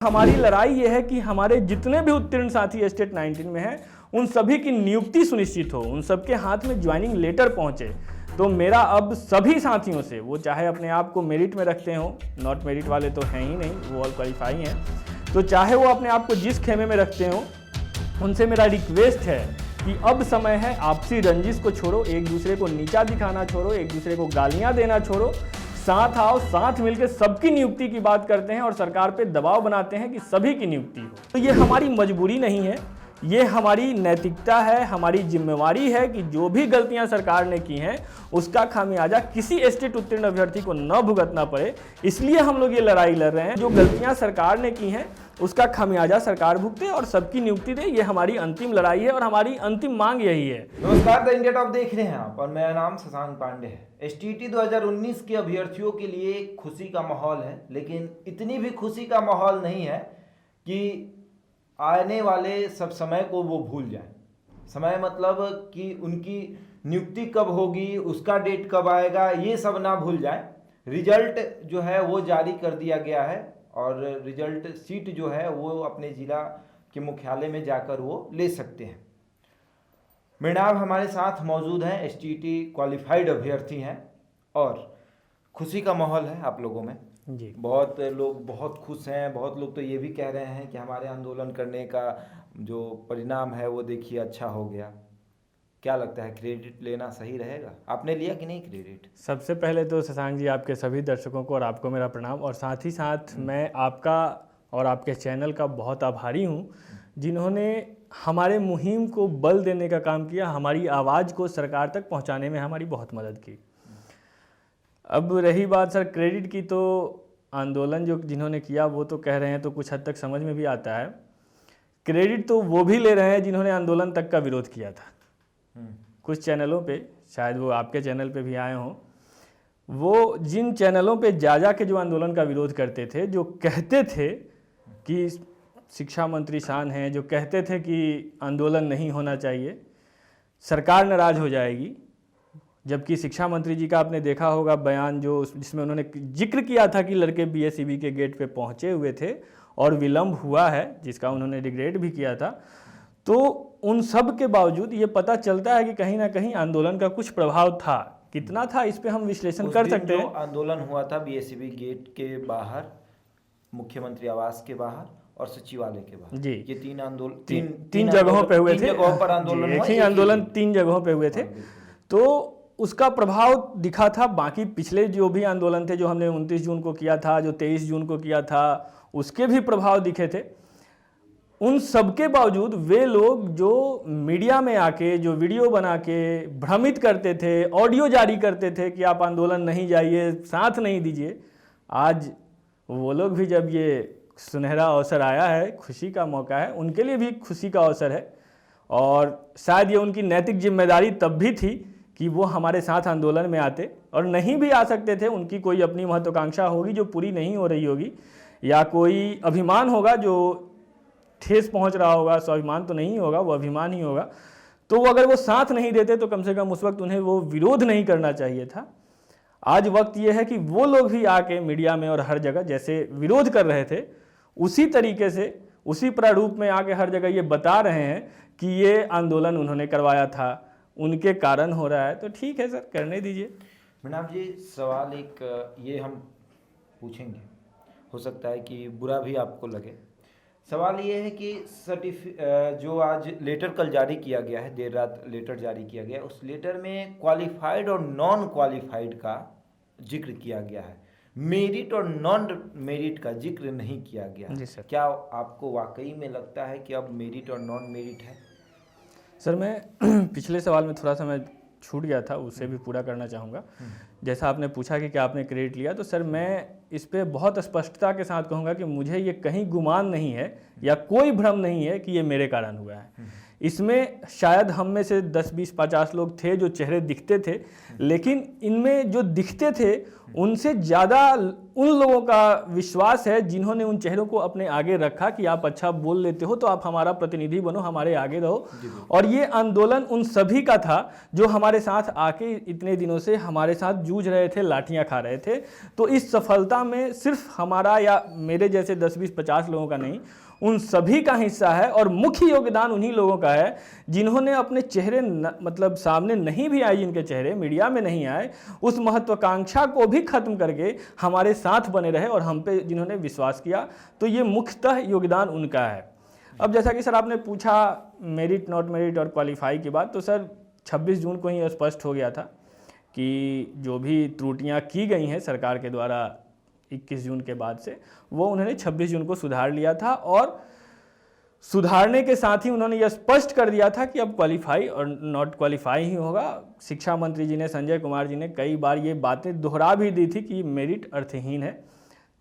हमारी लड़ाई यह है कि हमारे जितने भी उत्तीर्ण साथी स्टेट 19 में हैं उन सभी की नियुक्ति सुनिश्चित हो, उन सबके हाथ में ज्वाइनिंग लेटर पहुंचे। तो मेरा अब सभी साथियों से, वो चाहे अपने आप को मेरिट में रखते हो, नॉट मेरिट वाले तो हैं ही नहीं, वो ऑल क्वालिफाई हैं, तो चाहे वो अपने आप को जिस खेमे में रखते हो, उनसे मेरा रिक्वेस्ट है कि अब समय है आपसी रंजिश को छोड़ो, एक दूसरे को नीचा दिखाना छोड़ो, एक दूसरे को गालियां देना छोड़ो, साथ आओ, साथ मिलकर सबकी नियुक्ति की बात करते हैं और सरकार पे दबाव बनाते हैं कि सभी की नियुक्ति हो। तो ये हमारी मजबूरी नहीं है, ये हमारी नैतिकता है, हमारी जिम्मेवारी है कि जो भी गलतियां सरकार ने की हैं उसका खामियाजा किसी स्टेट उत्तीर्ण अभ्यर्थी को न भुगतना पड़े, इसलिए हम लोग ये लड़ाई लड़ रहे हैं। जो गलतियां सरकार ने की हैं उसका खामियाजा सरकार भुगते और सबकी नियुक्ति दे, ये हमारी अंतिम लड़ाई है और हमारी अंतिम मांग यही है। नमस्कार, द इंडिया टॉप देख रहे हैं आप और मेरा नाम शशांक पांडे है। एसटीटी 2019 के अभ्यर्थियों के लिए खुशी का माहौल है, लेकिन इतनी भी खुशी का माहौल नहीं है कि आने वाले सब समय को वो भूल जाएं। समय मतलब कि उनकी नियुक्ति कब होगी, उसका डेट कब आएगा, ये सब ना भूल जाएं। रिजल्ट जो है वो जारी कर दिया गया है और रिजल्ट सीट जो है वो अपने ज़िला के मुख्यालय में जाकर वो ले सकते हैं। मृणाल हमारे साथ मौजूद हैं, एसटीटी क्वालिफाइड अभ्यर्थी हैं और खुशी का माहौल है आप लोगों में जी। बहुत लोग बहुत खुश हैं, बहुत लोग तो ये भी कह रहे हैं कि हमारे आंदोलन करने का जो परिणाम है वो देखिए अच्छा हो गया। क्या लगता है, क्रेडिट लेना सही रहेगा? आपने लिया कि नहीं क्रेडिट? सबसे पहले तो शशांक जी, आपके सभी दर्शकों को और आपको मेरा प्रणाम, और साथ ही साथ मैं आपका और आपके चैनल का बहुत आभारी हूँ जिन्होंने हमारे मुहिम को बल देने का काम किया, हमारी आवाज़ को सरकार तक पहुँचाने में हमारी बहुत मदद की। अब रही बात सर क्रेडिट की, तो आंदोलन जो जिन्होंने किया वो तो कह रहे हैं, तो कुछ हद तक समझ में भी आता है। क्रेडिट तो वो भी ले रहे हैं जिन्होंने आंदोलन तक का विरोध किया था। कुछ चैनलों पे, शायद वो आपके चैनल पे भी आए हों, वो जिन चैनलों पे जा के जो आंदोलन का विरोध करते थे, जो कहते थे कि शिक्षा मंत्री शान हैं, जो कहते थे कि आंदोलन नहीं होना चाहिए, सरकार नाराज हो जाएगी, जबकि शिक्षा मंत्री जी का आपने देखा होगा बयान जो जिसमें उन्होंने जिक्र किया था कि लड़के बीएसईबी के गेट पे पहुंचे हुए थे और विलंब हुआ है, जिसका उन्होंने रिग्रेट भी किया था। तो उन सब के बावजूद ये पता चलता है कि कहीं ना कहीं आंदोलन का कुछ प्रभाव था। कितना था इस पे हम विश्लेषण कर सकते हैं। आंदोलन हुआ था बीएसईबी गेट के बाहर, मुख्यमंत्री आवास के बाहर और सचिवालय के बाहर जी, ये तीन जगहों पे हुए थे। एक ही आंदोलन 3 जगहों पे हुए थे, तो उसका प्रभाव दिखा था। बाकी पिछले जो भी आंदोलन थे, जो हमने 29 जून को किया था, जो 23 जून को किया था, उसके भी प्रभाव दिखे थे। उन सबके बावजूद वे लोग जो मीडिया में आके जो वीडियो बना के भ्रमित करते थे, ऑडियो जारी करते थे कि आप आंदोलन नहीं जाइए, साथ नहीं दीजिए, आज वो लोग भी जब ये सुनहरा अवसर आया है, खुशी का मौका है, उनके लिए भी खुशी का अवसर है। और शायद ये उनकी नैतिक जिम्मेदारी तब भी थी कि वो हमारे साथ आंदोलन में आते, और नहीं भी आ सकते थे, उनकी कोई अपनी महत्वाकांक्षा होगी जो पूरी नहीं हो रही होगी, या कोई अभिमान होगा जो ठेस पहुंच रहा होगा। स्वाभिमान तो नहीं होगा, वो अभिमान ही होगा। तो वो अगर वो साथ नहीं देते तो कम से कम उस वक्त उन्हें वो विरोध नहीं करना चाहिए था। आज वक्त ये है कि वो लोग भी आके मीडिया में और हर जगह जैसे विरोध कर रहे थे, उसी तरीके से, उसी प्रारूप में आके हर जगह ये बता रहे हैं कि ये आंदोलन उन्होंने करवाया था, उनके कारण हो रहा है। तो ठीक है सर, करने दीजिए। मैडम जी, सवाल एक ये हम पूछेंगे, हो सकता है कि बुरा भी आपको लगे। सवाल ये है कि जो आज लेटर कल जारी किया गया है, देर रात लेटर जारी किया गया, उस लेटर में क्वालिफाइड और नॉन क्वालिफाइड का जिक्र किया गया है, मेरिट और नॉन मेरिट का जिक्र नहीं किया गया। जी सर। क्या आपको वाकई में लगता है कि अब मेरिट और नॉन मेरिट है? सर, मैं पिछले सवाल में थोड़ा सा मैं छूट गया था, उसे भी पूरा करना चाहूँगा। जैसा आपने पूछा कि क्या आपने क्रेडिट लिया, तो सर मैं इस पे बहुत स्पष्टता के साथ कहूँगा कि मुझे ये कहीं गुमान नहीं है या कोई भ्रम नहीं है कि ये मेरे कारण हुआ है। इसमें शायद हम में से 10, 20, 50 लोग थे जो चेहरे दिखते थे, लेकिन इनमें जो दिखते थे उनसे ज़्यादा उन लोगों का विश्वास है जिन्होंने उन चेहरों को अपने आगे रखा कि आप अच्छा बोल लेते हो तो आप हमारा प्रतिनिधि बनो, हमारे आगे रहो। और ये आंदोलन उन सभी का था जो हमारे साथ आके इतने दिनों से हमारे साथ जूझ रहे थे, लाठियां खा रहे थे। तो इस सफलता में सिर्फ हमारा या मेरे जैसे 10, 20, 50 लोगों का नहीं, उन सभी का हिस्सा है। और मुख्य योगदान उन्हीं लोगों का है जिन्होंने अपने चेहरे मतलब सामने नहीं भी आए, जिनके चेहरे मीडिया में नहीं आए, उस महत्वाकांक्षा को भी खत्म करके हमारे साथ बने रहे और हम पे जिन्होंने विश्वास किया। तो ये मुख्यतः योगदान उनका है। अब जैसा कि सर आपने पूछा मेरिट, नॉट मेरिट और क्वालिफाई की बात, तो सर 26 जून को ही स्पष्ट हो गया था कि जो भी त्रुटियां की गई हैं सरकार के द्वारा 21 जून के बाद से, वो उन्होंने 26 जून को सुधार लिया था। और सुधारने के साथ ही उन्होंने यह स्पष्ट कर दिया था कि अब क्वालिफाई और नॉट क्वालिफाई ही होगा। शिक्षा मंत्री जी ने, संजय कुमार जी ने कई बार ये बातें दोहरा भी दी थी कि मेरिट अर्थहीन है।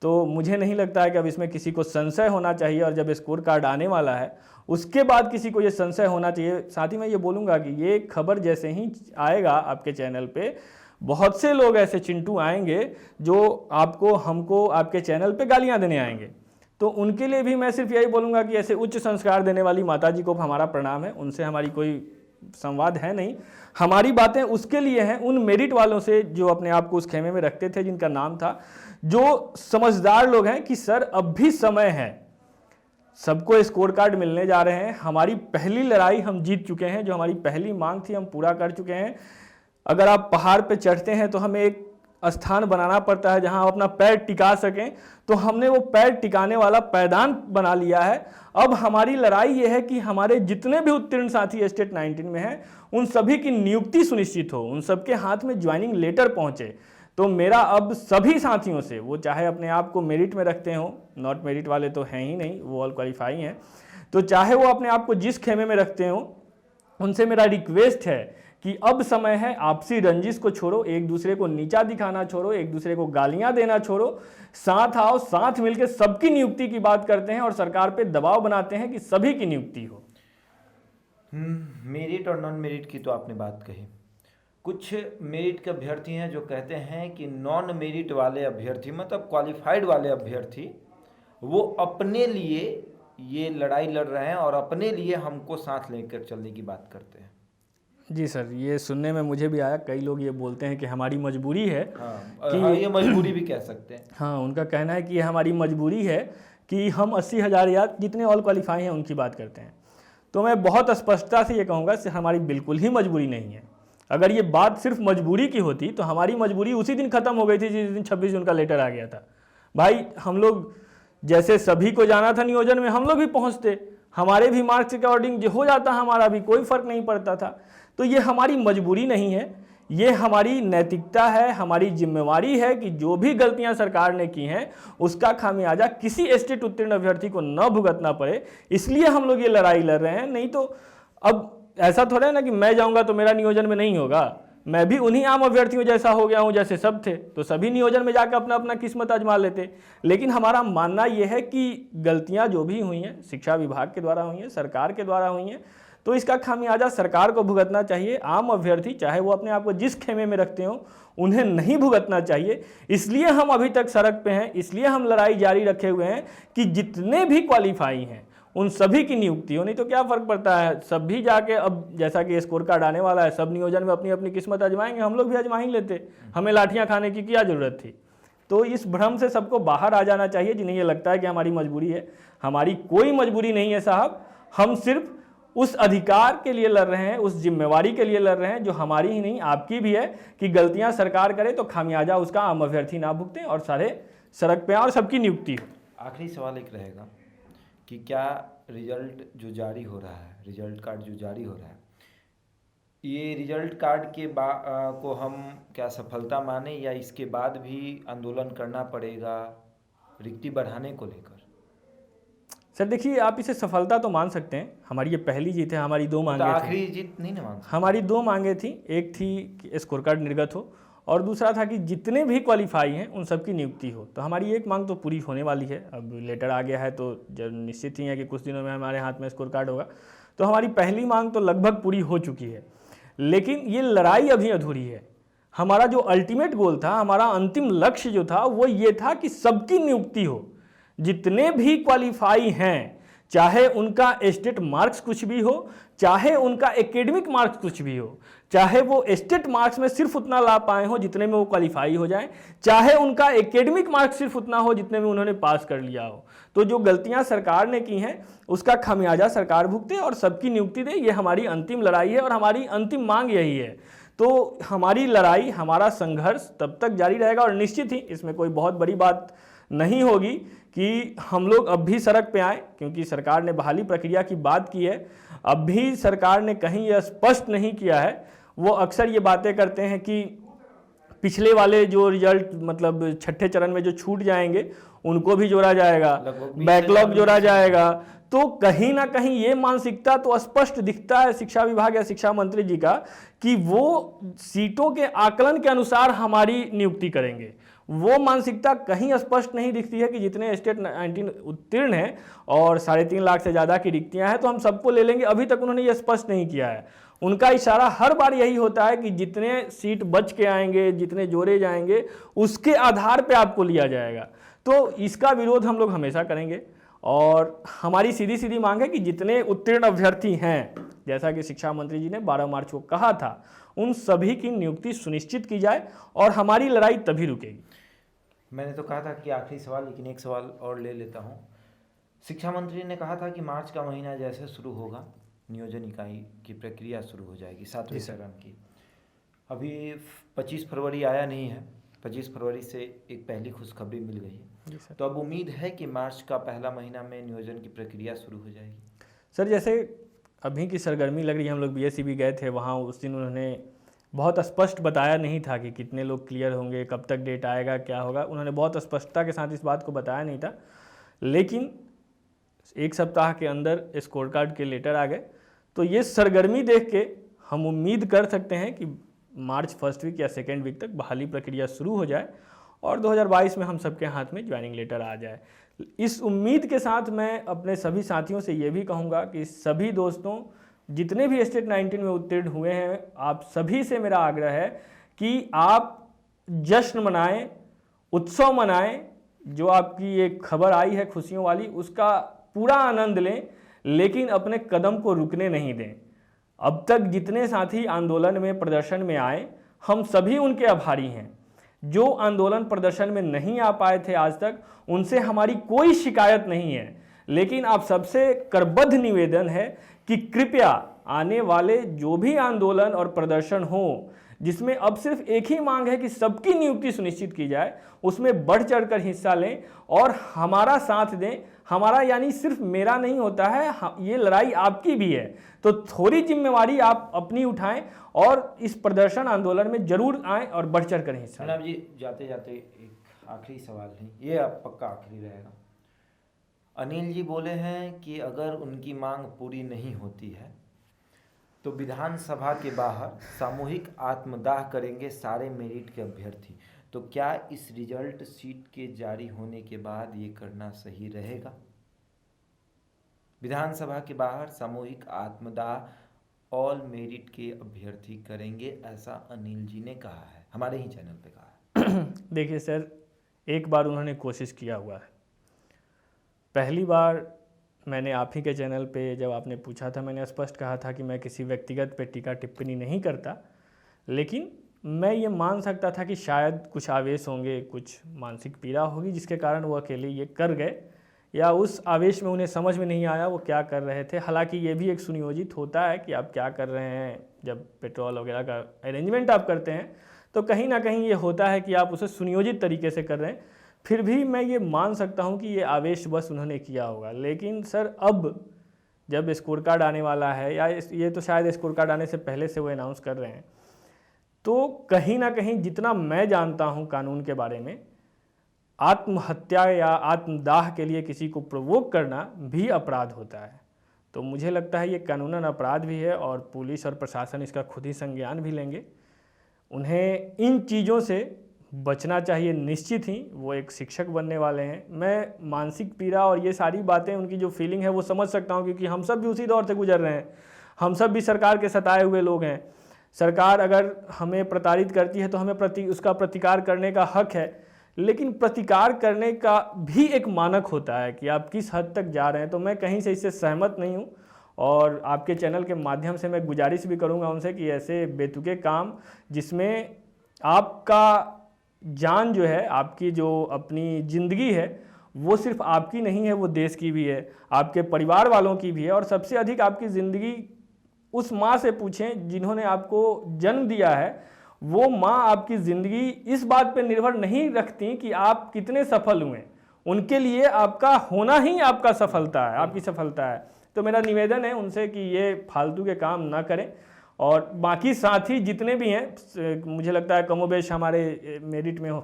तो मुझे नहीं लगता है कि अब इसमें किसी को संशय होना चाहिए। और जब स्कोर कार्ड आने वाला है उसके बाद किसी को ये संशय होना चाहिए। साथ ही मैं ये बोलूँगा कि ये खबर जैसे ही आएगा आपके चैनल पे, बहुत से लोग ऐसे चिंटू आएंगे जो आपको, हमको, आपके चैनल पे गालियां देने आएंगे। तो उनके लिए भी मैं सिर्फ यही बोलूँगा कि ऐसे उच्च संस्कार देने वाली माता जी को हमारा प्रणाम है, उनसे हमारी कोई संवाद है नहीं। हमारी बातें उसके लिए हैं, उन मेरिट वालों से जो अपने आप को उस खेमे में रखते थे, जिनका नाम था, जो समझदार लोग हैं कि सर अब भी समय है, सबको स्कोर कार्ड मिलने जा रहे हैं। हमारी पहली लड़ाई हम जीत चुके हैं, जो हमारी पहली मांग थी हम पूरा कर चुके हैं। अगर आप पहाड़ पे चढ़ते हैं तो हमें एक स्थान बनाना पड़ता है जहां आप अपना पैर टिका सकें, तो हमने वो पैर टिकाने वाला पायदान बना लिया है। अब हमारी लड़ाई ये है कि हमारे जितने भी उत्तीर्ण साथी स्टेट 19 में हैं उन सभी की नियुक्ति सुनिश्चित हो, उन सबके हाथ में ज्वाइनिंग लेटर पहुंचे। तो मेरा अब सभी साथियों से, वो चाहे अपने आप को मेरिट में रखते हो, नॉट मेरिट वाले तो हैं ही नहीं, वो ऑल क्वालिफाई हैं, तो चाहे वो अपने आप को जिस खेमे में रखते हो, उनसे मेरा रिक्वेस्ट है कि अब समय है, आपसी रंजिश को छोड़ो, एक दूसरे को नीचा दिखाना छोड़ो, एक दूसरे को गालियां देना छोड़ो, साथ आओ, साथ मिलकर सबकी नियुक्ति की बात करते हैं और सरकार पे दबाव बनाते हैं कि सभी की नियुक्ति हो। मेरिट और नॉन मेरिट की तो आपने बात कही। कुछ मेरिट के अभ्यर्थी हैं जो कहते हैं कि नॉन मेरिट वाले अभ्यर्थी, मतलब क्वालिफाइड वाले अभ्यर्थी, वो अपने लिए ये लड़ाई लड़ रहे हैं और अपने लिए हमको साथ लेकर चलने की बात करते हैं। जी सर, ये सुनने में मुझे भी आया, कई लोग ये बोलते हैं कि हमारी मजबूरी है। हाँ, ये मजबूरी भी कह सकते हैं। हाँ, उनका कहना है कि ये हमारी मजबूरी है कि हम 80,000 या जितने ऑल क्वालिफाई हैं उनकी बात करते हैं। तो मैं बहुत स्पष्टता से ये कहूँगा कि हमारी बिल्कुल ही मजबूरी नहीं है। अगर ये बात सिर्फ मजबूरी की होती तो हमारी मजबूरी उसी दिन ख़त्म हो गई थी जिस दिन 26 जून का लेटर आ गया था। भाई, हम लोग जैसे सभी को जाना था नियोजन में, हम लोग भी पहुँचते, हमारे भी मार्क्स के अकॉर्डिंग जो हो जाता, हमारा भी कोई फर्क नहीं पड़ता था। तो ये हमारी मजबूरी नहीं है, ये हमारी नैतिकता है, हमारी जिम्मेवारी है कि जो भी गलतियां सरकार ने की हैं उसका खामियाजा किसी स्टेट उत्तीर्ण अभ्यर्थी को न भुगतना पड़े, इसलिए हम लोग ये लड़ाई लड़ रहे हैं। नहीं तो अब ऐसा थोड़ा है ना कि मैं जाऊंगा तो मेरा नियोजन में नहीं होगा, मैं भी उन्हीं आम अभ्यर्थियों जैसा हो गया हूं जैसे सब थे, तो सभी नियोजन में जाकर अपना अपना किस्मत आजमा लेते। लेकिन हमारा मानना यह है कि गलतियां जो भी हुई हैं, शिक्षा विभाग के द्वारा हुई हैं, सरकार के द्वारा हुई हैं, तो इसका खामियाजा सरकार को भुगतना चाहिए। आम अभ्यर्थी, चाहे वो अपने आप को जिस खेमे में रखते हो, उन्हें नहीं भुगतना चाहिए। इसलिए हम अभी तक सड़क पे हैं, इसलिए हम लड़ाई जारी रखे हुए हैं कि जितने भी क्वालिफाई हैं उन सभी की नियुक्ति हो। नहीं तो क्या फ़र्क पड़ता है, सब भी जाके, अब जैसा कि स्कोर कार्ड आने वाला है, सब नियोजन में अपनी अपनी किस्मत आजमाएंगे, हम लोग भी आजमा ही लेते, हमें लाठियाँ खाने की क्या ज़रूरत थी। तो इस भ्रम से सबको बाहर आ जाना चाहिए जिन्हें ये लगता है कि हमारी मजबूरी है। हमारी कोई मजबूरी नहीं है साहब, हम सिर्फ उस अधिकार के लिए लड़ रहे हैं, उस जिम्मेवारी के लिए लड़ रहे हैं जो हमारी ही नहीं आपकी भी है कि गलतियां सरकार करे तो खामियाजा उसका आम अभ्यर्थी ना भुगते और सारे सड़क पे आए और सबकी नियुक्ति हो। आखिरी सवाल एक रहेगा कि क्या रिजल्ट जो जारी हो रहा है, रिजल्ट कार्ड जो जारी हो रहा है, ये रिजल्ट कार्ड के को हम क्या सफलता माने या इसके बाद भी आंदोलन करना पड़ेगा रिक्ति बढ़ाने को लेकर? सर देखिए, आप इसे सफलता तो मान सकते हैं, हमारी ये पहली जीत है, हमारी दो मांगे थी। आखिरी जीत नहीं ना मान सकते। हमारी दो मांगे थी, एक थी कि स्कोर कार्ड निर्गत हो और दूसरा था कि जितने भी क्वालिफाई हैं उन सबकी नियुक्ति हो। तो हमारी एक मांग तो पूरी होने वाली है, अब लेटर आ गया है तो निश्चित ही है कि कुछ दिनों में हमारे हाथ में स्कोर कार्ड होगा। तो हमारी पहली मांग तो लगभग पूरी हो चुकी है, लेकिन ये लड़ाई अभी अधूरी है। हमारा जो अल्टीमेट गोल था, हमारा अंतिम लक्ष्य जो था वो ये था कि सबकी नियुक्ति हो। जितने भी क्वालिफाई हैं, चाहे उनका स्टेट मार्क्स कुछ भी हो, चाहे उनका एकेडमिक मार्क्स कुछ भी हो, चाहे वो स्टेट मार्क्स में सिर्फ उतना ला पाए हो जितने में वो क्वालिफाई हो जाएं, चाहे उनका एकेडमिक मार्क्स सिर्फ उतना हो जितने में उन्होंने पास कर लिया हो। तो जो गलतियां सरकार ने की हैं उसका खामियाजा सरकार भुगते और सबकी नियुक्ति दे। ये हमारी अंतिम लड़ाई है और हमारी अंतिम मांग यही है। तो हमारी लड़ाई, हमारा संघर्ष तब तक जारी रहेगा और निश्चित ही इसमें कोई बहुत बड़ी बात नहीं होगी कि हम लोग अब भी सड़क पे आए, क्योंकि सरकार ने बहाली प्रक्रिया की बात की है। अब भी सरकार ने कहीं यह स्पष्ट नहीं किया है। वो अक्सर ये बातें करते हैं कि पिछले वाले जो रिजल्ट मतलब छठे चरण में जो छूट जाएंगे उनको भी जोड़ा जाएगा, बैकलॉग जोड़ा जाएगा। तो कहीं ना कहीं ये मानसिकता तो स्पष्ट दिखता है शिक्षा विभाग या शिक्षा मंत्री जी का कि वो सीटों के आकलन के अनुसार हमारी नियुक्ति करेंगे। वो मानसिकता कहीं स्पष्ट नहीं दिखती है कि जितने स्टेट 19 उत्तीर्ण हैं और 3.5 लाख से ज़्यादा की रिक्तियां हैं तो हम सबको ले लेंगे। अभी तक उन्होंने ये स्पष्ट नहीं किया है। उनका इशारा हर बार यही होता है कि जितने सीट बच के आएंगे, जितने जोड़े जाएंगे, उसके आधार पे आपको लिया जाएगा। तो इसका विरोध हम लोग हमेशा करेंगे और हमारी सीधी सीधी मांग है कि जितने उत्तीर्ण अभ्यर्थी हैं, जैसा कि शिक्षा मंत्री जी ने 12 मार्च को कहा था, उन सभी की नियुक्ति सुनिश्चित की जाए और हमारी लड़ाई तभी रुकेगी। मैंने तो कहा था कि आखिरी सवाल, लेकिन एक सवाल और ले लेता हूँ। शिक्षा मंत्री ने कहा था कि मार्च का महीना जैसे शुरू होगा नियोजन इकाई की प्रक्रिया शुरू हो जाएगी 7वें चरण की। अभी 25 फरवरी आया नहीं है, 25 फरवरी से एक पहली खुशखबरी मिल गई है, तो अब उम्मीद है कि मार्च का पहला महीना में नियोजन की प्रक्रिया शुरू हो जाएगी। सर, जैसे अभी की सरगर्मी लग रही है, हम लोग BSc भी गए थे वहाँ, उस दिन उन्होंने बहुत स्पष्ट बताया नहीं था कि कितने लोग क्लियर होंगे, कब तक डेट आएगा, क्या होगा। उन्होंने बहुत स्पष्टता के साथ इस बात को बताया नहीं था, लेकिन एक सप्ताह के अंदर स्कोर कार्ड के लेटर आ गए। तो ये सरगर्मी देख के हम उम्मीद कर सकते हैं कि मार्च फर्स्ट वीक या सेकेंड वीक तक बहाली प्रक्रिया शुरू हो जाए और 2022 में हम सबके हाथ में ज्वाइनिंग लेटर आ जाए। इस उम्मीद के साथ मैं अपने सभी साथियों से ये भी कहूँगा कि सभी दोस्तों, जितने भी स्टेट 19 में उत्तीर्ण हुए हैं, आप सभी से मेरा आग्रह है कि आप जश्न मनाएं, उत्सव मनाएं। जो आपकी एक खबर आई है खुशियों वाली, उसका पूरा आनंद लें, लेकिन अपने कदम को रुकने नहीं दें। अब तक जितने साथी आंदोलन में, प्रदर्शन में आए, हम सभी उनके आभारी हैं। जो आंदोलन प्रदर्शन में नहीं आ पाए थे आज तक, उनसे हमारी कोई शिकायत नहीं है, लेकिन आप सबसे करबद्ध निवेदन है कि कृपया आने वाले जो भी आंदोलन और प्रदर्शन हो, जिसमें अब सिर्फ एक ही मांग है कि सबकी नियुक्ति सुनिश्चित की जाए, उसमें बढ़ चढ़कर हिस्सा लें और हमारा साथ दें। हमारा यानी सिर्फ मेरा नहीं होता है, ये लड़ाई आपकी भी है। तो थोड़ी जिम्मेवारी आप अपनी उठाएं और इस प्रदर्शन आंदोलन में जरूर आएं और बढ़ चढ़कर हिस्सा लें। जी, जाते जाते एक आखिरी सवाल है, ये अब पक्का आखिरी रहेगा। अनिल जी बोले हैं कि अगर उनकी मांग पूरी नहीं होती है तो विधानसभा के बाहर सामूहिक आत्मदाह करेंगे सारे मेरिट के अभ्यर्थी। तो क्या इस रिजल्ट शीट के जारी होने के बाद ये करना सही रहेगा? विधानसभा के बाहर सामूहिक आत्मदाह ऑल मेरिट के अभ्यर्थी करेंगे, ऐसा अनिल जी ने कहा है, हमारे ही चैनल पे कहा है। देखिए सर, एक बार उन्होंने कोशिश किया हुआ है। पहली बार मैंने आप ही के चैनल पे जब आपने पूछा था, मैंने स्पष्ट कहा था कि मैं किसी व्यक्तिगत पे टीका टिप्पणी नहीं करता, लेकिन मैं ये मान सकता था कि शायद कुछ आवेश होंगे, कुछ मानसिक पीड़ा होगी जिसके कारण वो अकेले ये कर गए, या उस आवेश में उन्हें समझ में नहीं आया वो क्या कर रहे थे। हालांकि ये भी एक सुनियोजित होता है कि आप क्या कर रहे हैं। जब पेट्रोल वगैरह का अरेंजमेंट आप करते हैं तो कहीं ना कहीं ये होता है कि आप उसे सुनियोजित तरीके से कर रहे हैं। फिर भी मैं ये मान सकता हूँ कि ये आवेश बस उन्होंने किया होगा। लेकिन सर, अब जब स्कोर कार्ड आने वाला है, या ये तो शायद स्कोर कार्ड आने से पहले से वो अनाउंस कर रहे हैं, तो कहीं ना कहीं जितना मैं जानता हूँ कानून के बारे में, आत्महत्या या आत्मदाह के लिए किसी को प्रोवोक करना भी अपराध होता है। तो मुझे लगता है ये कानूनन अपराध भी है और पुलिस और प्रशासन इसका खुद ही संज्ञान भी लेंगे। उन्हें इन चीज़ों से बचना चाहिए निश्चित ही। वो एक शिक्षक बनने वाले हैं। मैं मानसिक पीड़ा और ये सारी बातें, उनकी जो फीलिंग है वो समझ सकता हूँ, क्योंकि हम सब भी उसी दौर से गुजर रहे हैं। हम सब भी सरकार के सताए हुए लोग हैं। सरकार अगर हमें प्रताड़ित करती है तो हमें उसका प्रतिकार करने का हक है, लेकिन प्रतिकार करने का भी एक मानक होता है कि आप किस हद तक जा रहे हैं। तो मैं कहीं से इससे सहमत नहीं हूँ, और आपके चैनल के माध्यम से मैं गुजारिश भी करूँगा उनसे कि ऐसे बेतुके काम जिसमें आपका जान जो है, आपकी जो अपनी ज़िंदगी है, वो सिर्फ आपकी नहीं है, वो देश की भी है, आपके परिवार वालों की भी है, और सबसे अधिक आपकी ज़िंदगी उस माँ से पूछें जिन्होंने आपको जन्म दिया है। वो माँ आपकी ज़िंदगी इस बात पे निर्भर नहीं रखती कि आप कितने सफल हुए, उनके लिए आपका होना ही आपका सफलता है, आपकी सफलता है। तो मेरा निवेदन है उनसे कि ये फालतू के काम ना करें, और बाकी साथी जितने भी हैं, मुझे लगता है कमोबेश हमारे मेरिट में हो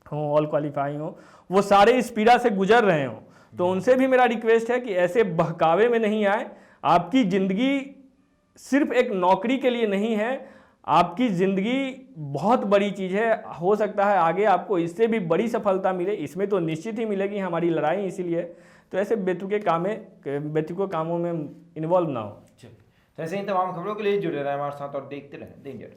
ऑल क्वालिफाई हो, वो सारे इस पीड़ा से गुजर रहे हों। तो उनसे भी मेरा रिक्वेस्ट है कि ऐसे बहकावे में नहीं आए। आपकी ज़िंदगी सिर्फ एक नौकरी के लिए नहीं है, आपकी ज़िंदगी बहुत बड़ी चीज़ है। हो सकता है आगे आपको इससे भी बड़ी सफलता मिले, इसमें तो निश्चित ही मिलेगी, हमारी लड़ाई इसीलिए। तो ऐसे बेतुके कामों में इन्वॉल्व ना हो। तो ऐसे ही तमाम खबरों के लिए जुड़े रहें हमारे साथ और देखते रहें द इंडिया।